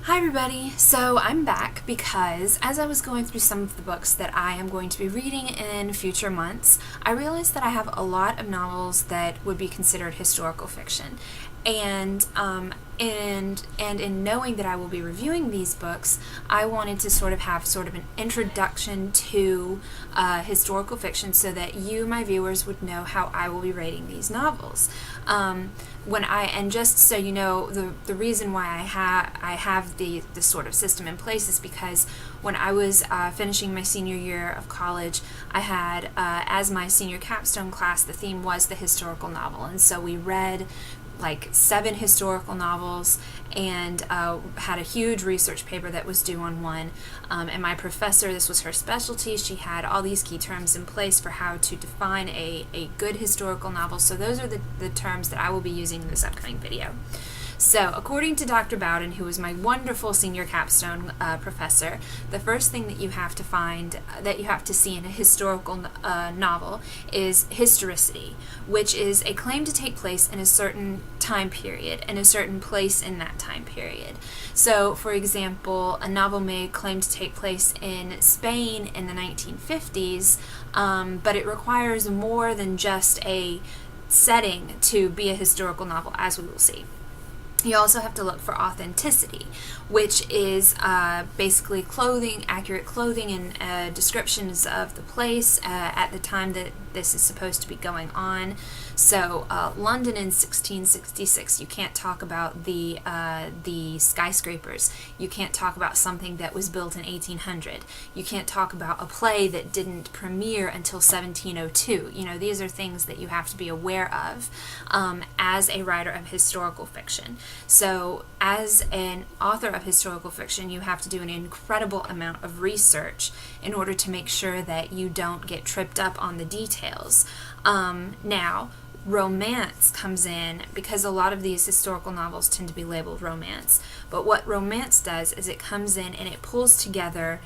Hi everybody! So I'm back because as I was going through some of the books that I am going to be reading in future months, I realized that I have a lot of novels that would be considered historical fiction. And in knowing that I will be reviewing these books, I wanted to have an introduction to historical fiction so that you, my viewers, would know how I will be rating these novels. And just so you know, the reason why I have this sort of system in place is because when I was finishing my senior year of college, I had as my senior capstone class, the theme was the historical novel, and so we read like 7 historical novels and had a huge research paper that was due on one. And my professor, this was her specialty, she had all these key terms in place for how to define a good historical novel. So those are the terms that I will be using in this upcoming video. So, according to Dr. Bowden, who was my wonderful senior capstone professor, the first thing that you have to see in a historical novel is historicity, which is a claim to take place in a certain time period and a certain place in that time period. So, for example, a novel may claim to take place in Spain in the 1950s, but it requires more than just a setting to be a historical novel, as we will see. You also have to look for authenticity, which is basically accurate clothing and descriptions of the place at the time that this is supposed to be going on. So London in 1666, you can't talk about the skyscrapers. You can't talk about something that was built in 1800. You can't talk about a play that didn't premiere until 1702. You know, these are things that you have to be aware of as a writer of historical fiction. So as an author of historical fiction, you have to do an incredible amount of research in order to make sure that you don't get tripped up on the details. Now, romance comes in because a lot of these historical novels tend to be labeled romance. But what romance does is it comes in and it pulls together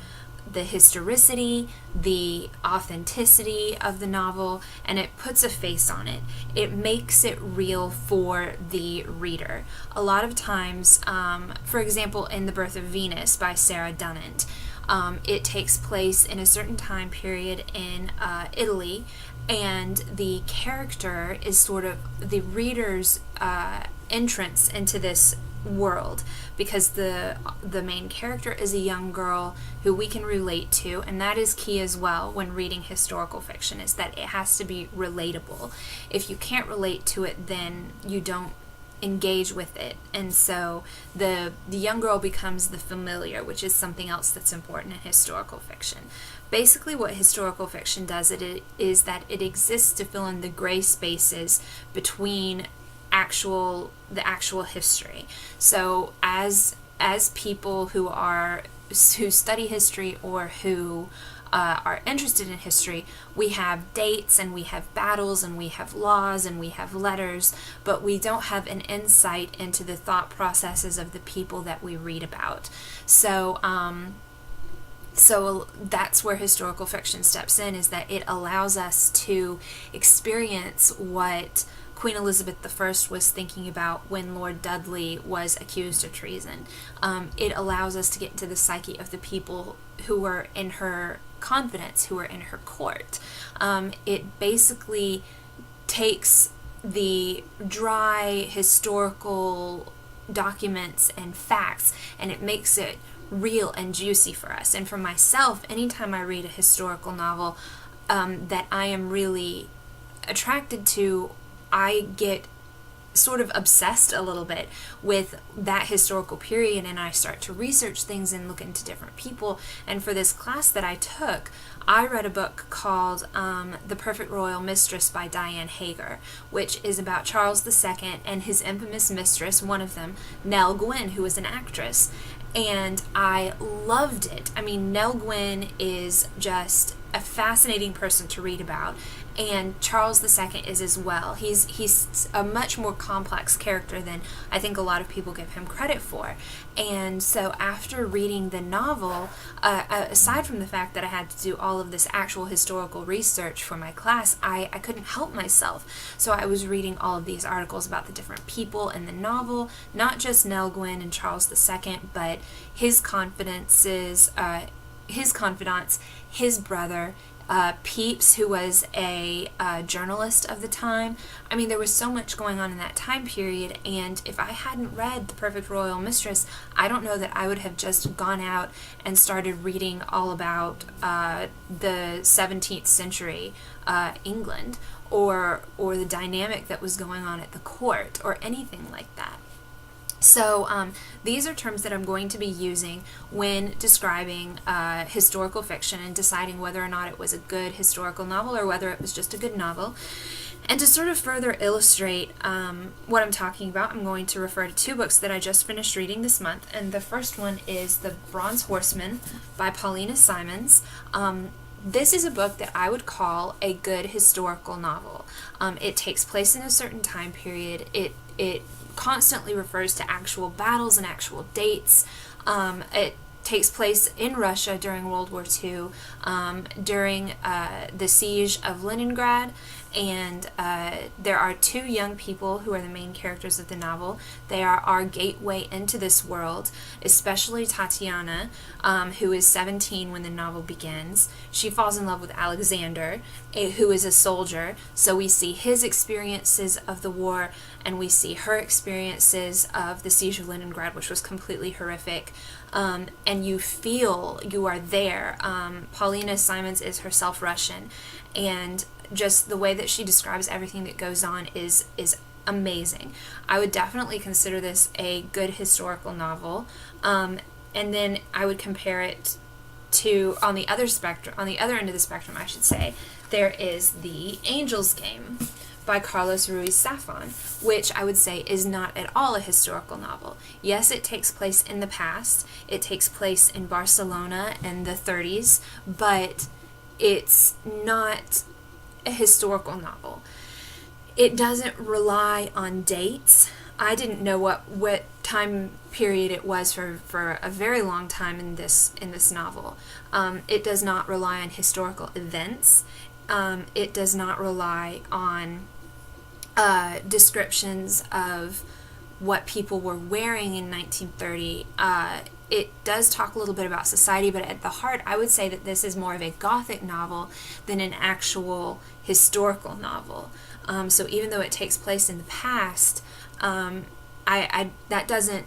the historicity, the authenticity of the novel, and it puts a face on it. It makes it real for the reader. A lot of times, for example, in The Birth of Venus by Sarah Dunant, it takes place in a certain time period in Italy, and the character is sort of the reader's entrance into this world, because the main character is a young girl who we can relate to, and that is key as well when reading historical fiction, is that it has to be relatable. If you can't relate to it, then you don't engage with it, and so the young girl becomes the familiar, which is something else that's important in historical fiction. Basically what historical fiction does is that it exists to fill in the gray spaces between the actual history. So as people who study history or who are interested in history, we have dates and we have battles and we have laws and we have letters, but we don't have an insight into the thought processes of the people that we read about. So that's where historical fiction steps in, is that it allows us to experience what Queen Elizabeth I was thinking about when Lord Dudley was accused of treason. It allows us to get into the psyche of the people who were in her confidence, who were in her court. It basically takes the dry historical documents and facts and it makes it real and juicy for us. And for myself, anytime I read a historical novel that I am really attracted to, I get sort of obsessed a little bit with that historical period, and I start to research things and look into different people. And for this class that I took, I read a book called The Perfect Royal Mistress by Diane Hager, which is about Charles II and his infamous mistress, one of them, Nell Gwynn, who was an actress. And I loved it. I mean, Nell Gwynn is just a fascinating person to read about, and Charles II is as well. He's a much more complex character than I think a lot of people give him credit for. And so after reading the novel, aside from the fact that I had to do all of this actual historical research for my class, I couldn't help myself. So I was reading all of these articles about the different people in the novel, not just Nell Gwyn and Charles II, but his confidants, his brother, Pepys, who was a journalist of the time. I mean, there was so much going on in that time period, and if I hadn't read The Perfect Royal Mistress, I don't know that I would have just gone out and started reading all about the 17th century England, or the dynamic that was going on at the court, or anything like that. So these are terms that I'm going to be using when describing historical fiction and deciding whether or not it was a good historical novel or whether it was just a good novel. And to sort of further illustrate what I'm talking about, I'm going to refer to two books that I just finished reading this month. And the first one is The Bronze Horseman by Paulina Simons. This is a book that I would call a good historical novel. It takes place in a certain time period. It constantly refers to actual battles and actual dates. It takes place in Russia during World War II, during the siege of Leningrad, and there are two young people who are the main characters of the novel. They are our gateway into this world, especially Tatiana, who is 17 when the novel begins. She falls in love with Alexander, who is a soldier, so we see his experiences of the war, and we see her experiences of the siege of Leningrad, which was completely horrific. And you feel you are there. Paulina Simons is herself Russian, and just the way that she describes everything that goes on is amazing. I would definitely consider this a good historical novel. And then I would compare it to, on the other end of the spectrum, I should say, there is The Angel's Game by Carlos Ruiz Zafn, which I would say is not at all a historical novel. Yes, it takes place in the past. It takes place in Barcelona in the 30s, but it's not a historical novel. It doesn't rely on dates. I didn't know what time period it was for a very long time in this novel. It does not rely on historical events. It does not rely on descriptions of what people were wearing in 1930. It does talk a little bit about society, but at the heart, I would say that this is more of a Gothic novel than an actual historical novel. So even though it takes place in the past, that doesn't,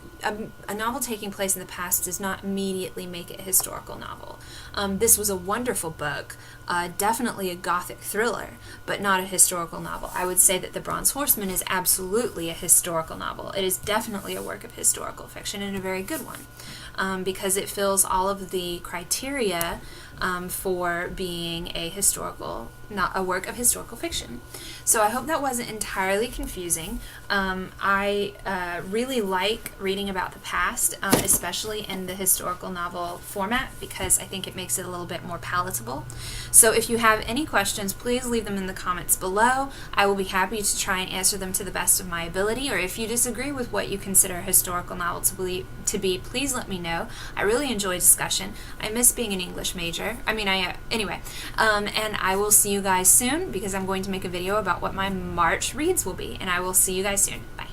a novel taking place in the past does not immediately make it a historical novel. This was a wonderful book, definitely a Gothic thriller, but not a historical novel. I would say that The Bronze Horseman is absolutely a historical novel. It is definitely a work of historical fiction, and a very good one, because it fills all of the criteria for being not a work of historical fiction. So I hope that wasn't entirely confusing. I really like reading about the past, especially in the historical novel format, because I think it makes it a little bit more palatable. So if you have any questions, please leave them in the comments below. I will be happy to try and answer them to the best of my ability, or if you disagree with what you consider a historical novel to be, please let me know. I really enjoy discussion. I miss being an English major. Anyway, and I will see you guys soon, because I'm going to make a video about what my March reads will be, and I will see you guys soon. Bye.